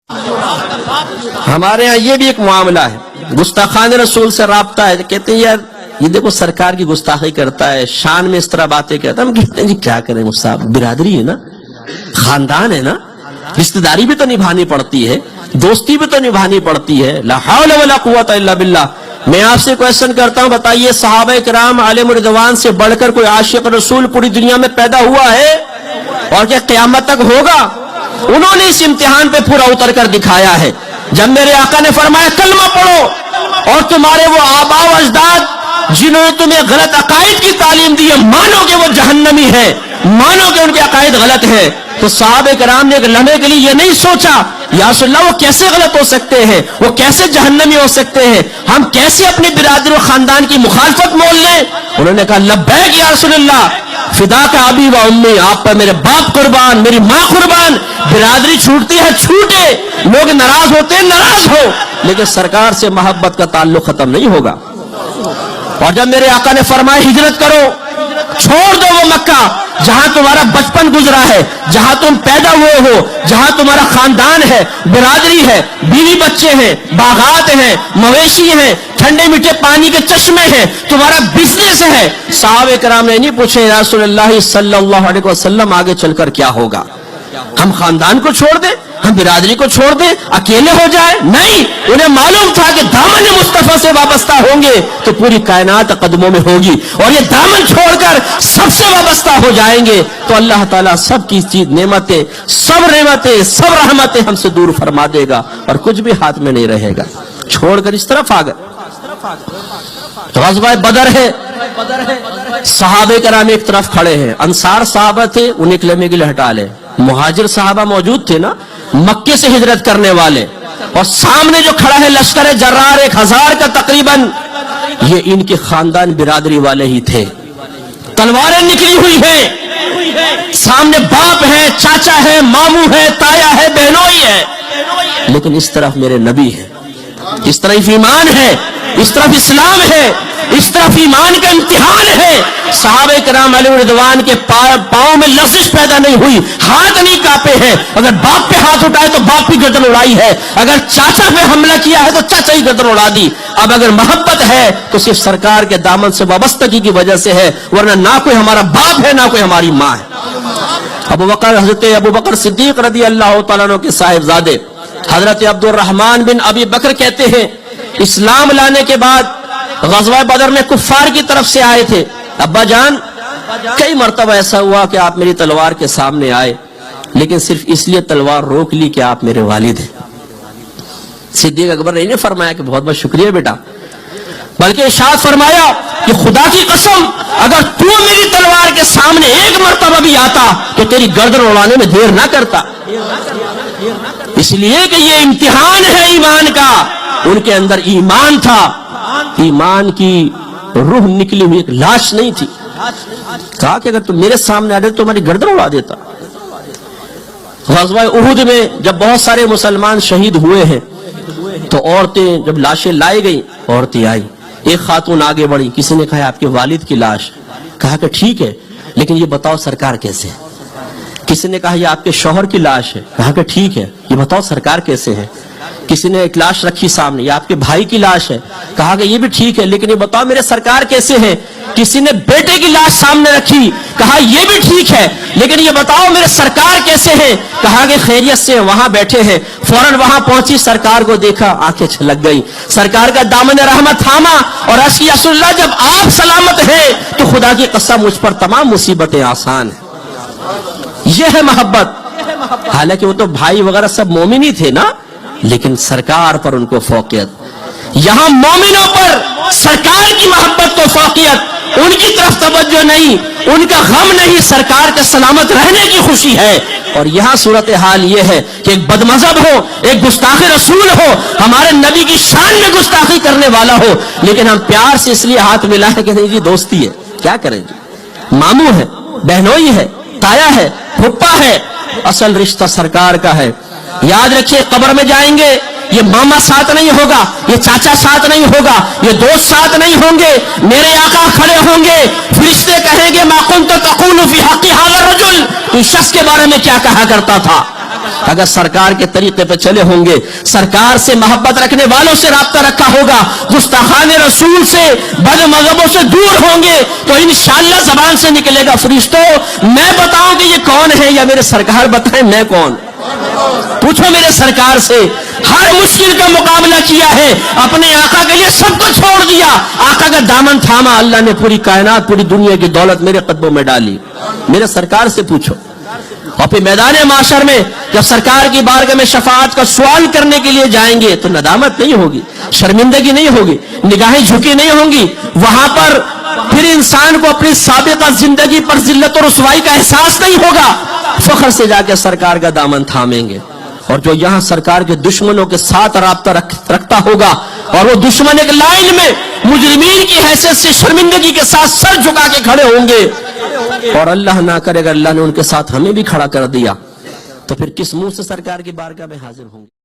ہمارے ہاں یہ بھی ایک معاملہ ہے، گستاخان رسول سے رابطہ ہے، کہتے ہیں یار یہ دیکھو سرکار کی گستاخی کرتا ہے، شان میں اس طرح باتیں کرتا ہے۔ ہم کہتے ہیں جی کیا کریں صاحب، برادری ہے نا، خاندان ہے نا، رشتہ داری بھی تو نبھانی پڑتی ہے، دوستی بھی تو نبھانی پڑتی ہے۔ لا حول ولا قوت الا باللہ۔ میں آپ سے کویسچن کرتا ہوں، بتائیے صحابہ کرام علیہم رضوان سے بڑھ کر کوئی عاشق رسول پوری دنیا میں پیدا ہوا ہے اور کیا قیامت تک ہوگا؟ انہوں نے اس امتحان پہ پورا اتر کر دکھایا ہے۔ جب میرے آقا نے فرمایا کلمہ پڑھو اور تمہارے وہ آباء و اجداد جنہوں نے تمہیں غلط عقائد کی تعلیم دی ہے مانو کہ وہ جہنمی ہے، مانو کہ ان کے عقائد غلط ہے، تو صحابہ کرام نے ایک لمحے کے لیے یہ نہیں سوچا یا رسول اللہ وہ کیسے غلط ہو سکتے ہیں، وہ کیسے جہنمی ہو سکتے ہیں، ہم کیسے اپنی برادری و خاندان کی مخالفت مول لیں؟ انہوں نے کہا لبیک یا رسول اللہ، فدا کا ابی و امی، آپ پر میرے باپ قربان، میری ماں قربان، برادری چھوٹتی ہے چھوٹے، لوگ ناراض ہوتے ہیں ناراض ہو، لیکن سرکار سے محبت کا تعلق ختم نہیں ہوگا۔ اور جب میرے آقا نے فرمایا ہجرت کرو، چھوڑ دو وہ مکہ جہاں تمہارا بچپن گزرا ہے، جہاں تم پیدا ہوئے ہو، جہاں تمہارا خاندان ہے، برادری ہے، بیوی بچے ہیں، باغات ہیں، مویشی ہیں، ٹھنڈے میٹھے پانی کے چشمے ہیں، تمہارا بزنس ہے، صحابہ کرام نے نہیں پوچھے یا رسول اللہ صلی اللہ علیہ وسلم آگے چل کر کیا ہوگا، ہم خاندان کو چھوڑ دیں، ہم برادری کو چھوڑ دیں، اکیلے ہو جائیں؟ نہیں، انہیں معلوم تھا کہ دامن مصطفیٰ سے وابستہ ہوں گے تو پوری کائنات قدموں میں ہوگی، اور یہ دامن چھوڑ کر سب سے وابستہ ہو جائیں گے تو اللہ تعالیٰ سب کی چیز نعمتیں، سب رحمتیں ہم سے دور فرما دے گا اور کچھ بھی ہاتھ میں نہیں رہے گا۔ چھوڑ کر اس طرف آ گئے۔ غزوہ بدر ہے، صحابہ کرام ایک طرف کھڑے ہیں، انصار صحابہ تھے انہیں ایک لمحے کے لیے ہٹا لے، مہاجر صحابہ موجود تھے نا، مکے سے ہجرت کرنے والے، اور سامنے جو کھڑا ہے لشکر جرار 1000 کا تقریباً، یہ ان کے خاندان برادری والے ہی تھے، تلواریں نکلی ہوئی ہیں، سامنے باپ ہے، چاچا ہے، ماموں ہے، تایا ہے، بہنوئی ہے، لیکن اس طرف میرے نبی ہے، اس طرف ایمان ہے، اس طرف اسلام ہے، اس طرف ایمان کا امتحان ہے۔ صحابہ کرام علیہ رضوان کے پاؤں میں لرزش پیدا نہیں ہوئی، ہاتھ نہیں کانپے ہیں، اگر باپ پہ ہاتھ اٹھائے تو باپ کی گردن اڑائی ہے، اگر چاچا پہ حملہ کیا ہے تو چاچا ہی گردن اڑا دی۔ اب اگر محبت ہے تو صرف سرکار کے دامن سے وابستگی کی وجہ سے ہے، ورنہ نہ کوئی ہمارا باپ ہے نہ کوئی ہماری ماں ہے۔ حضرت ابو بکر صدیق رضی اللہ تعالیٰ عنہ کے صاحبزادے حضرت عبد الرحمن بن ابی بکر کہتے ہیں اسلام لانے کے بعد غزوہ بدر میں کفار کی طرف سے آئے تھے، ابا جان کئی مرتبہ ایسا ہوا کہ آپ میری تلوار کے سامنے آئے، لیکن صرف اس لیے تلوار روک لی کہ آپ میرے والد ہیں۔ صدیق اکبر نے نہیں فرمایا کہ بہت بہت شکریہ بیٹا، بلکہ ارشاد فرمایا کہ خدا کی قسم اگر تو میری تلوار کے سامنے ایک مرتبہ بھی آتا تو تیری گردن اڑانے میں دیر نہ کرتا، اس لیے کہ یہ امتحان ہے ایمان کا۔ ان کے اندر ایمان تھا، ایمان کی روح نکلی ہوئی ایک لاش نہیں تھی۔ کہا کہ اگر تم میرے سامنے آ جائے تو تمہاری گردن اڑا دیتا۔ غزوہ احد میں جب بہت سارے مسلمان شہید ہوئے ہیں تو عورتیں جب لاشیں لائی گئیں، عورتیں آئی، ایک خاتون آگے بڑھی، کسی نے کہا آپ کے والد کی لاش، کہا کہ ٹھیک ہے لیکن یہ بتاؤ سرکار کیسے ہے۔ کسی نے کہا یہ آپ کے شوہر کی لاش ہے، کہا کہ ٹھیک ہے یہ بتاؤ سرکار کیسے ہے۔ کسی نے ایک لاش رکھی سامنے، یہ آپ کے بھائی کی لاش ہے، کہا کہ یہ بھی ٹھیک ہے لیکن یہ بتاؤ میرے سرکار کیسے ہیں۔ کسی نے بیٹے کی لاش سامنے رکھی، کہا یہ بھی ٹھیک ہے لیکن یہ بتاؤ میرے سرکار کیسے ہیں، کہا کہ خیریت سے وہاں بیٹھے ہیں۔ فوراً وہاں پہنچی، سرکار کو دیکھا، آنکھیں چھلک گئی، سرکار کا دامن رحمت تھاما اور عرض کیا رسول اللہ جب آپ سلامت ہیں تو خدا کی قسم مجھ پر تمام مصیبتیں آسان ہیں۔ یہ ہے محبت۔ حالانکہ وہ تو بھائی وغیرہ سب مومن ہی تھے نا، لیکن سرکار پر ان کو فوقیت، یہاں مومنوں پر سرکار کی محبت کو فوقیت، ان کی طرف توجہ نہیں، ان کا غم نہیں، سرکار کے سلامت رہنے کی خوشی ہے۔ اور یہاں صورتحال یہ ہے کہ ایک بد مذہب ہو، ایک گستاخ رسول ہو، ہمارے نبی کی شان میں گستاخی کرنے والا ہو، لیکن ہم پیار سے اس لیے ہاتھ ملائیں کہ نہیں جی دوستی ہے، کیا کریں جی، ماموں ہے، بہنوئی ہے، تایا ہے، پھپھا ہے، اصل رشتہ سرکار کا ہے۔ یاد رکھیے قبر میں جائیں گے یہ ماما ساتھ نہیں ہوگا، یہ چاچا ساتھ نہیں ہوگا، یہ دوست ساتھ نہیں ہوں گے، میرے آقا کھڑے ہوں گے، فرشتے کہیں گے ما کنت تقول فی حق ھذا الرجل، اس شخص کے بارے میں کیا کہا کرتا تھا۔ اگر سرکار کے طریقے پہ چلے ہوں گے, سرکار سے محبت رکھنے والوں سے رابطہ رکھا ہوگا, گستاخان رسول سے بد مذہبوں سے دور ہوں گے, تو انشاءاللہ زبان سے نکلے گا, فرشتوں میں بتاؤں کہ یہ کون ہے, یا میرے سرکار بتائیں میں کون. پوچھو میرے سرکار سے, ہر مشکل کا مقابلہ کیا ہے, اپنے آقا کے لیے سب کو چھوڑ دیا, آقا کا دامن تھاما, اللہ نے پوری کائنات پوری دنیا کی دولت میرے قدموں میں ڈالی. میرے سرکار سے پوچھو. اور پھر میدان معاشر میں جب سرکار کی بارگاہ میں شفاعت کا سوال کرنے کے لیے جائیں گے تو ندامت نہیں ہوگی, شرمندگی نہیں ہوگی, نگاہیں جھکی نہیں ہوں گی. وہاں پر پھر انسان کو اپنی سابقہ زندگی پر ذلت و رسوائی کا احساس نہیں ہوگا, فخر سے جا کے سرکار کا دامن تھامیں گے. اور جو یہاں سرکار کے دشمنوں کے ساتھ رابطہ رکھتا ہوگا, اور وہ دشمن ایک لائن میں مجرمین کی حیثیت سے شرمندگی کے ساتھ سر جھکا کے کھڑے ہوں گے, اور اللہ نہ کرے اگر اللہ نے ان کے ساتھ ہمیں بھی کھڑا کر دیا, تو پھر کس منہ سے سرکار کی بارگاہ میں حاضر ہوں گے.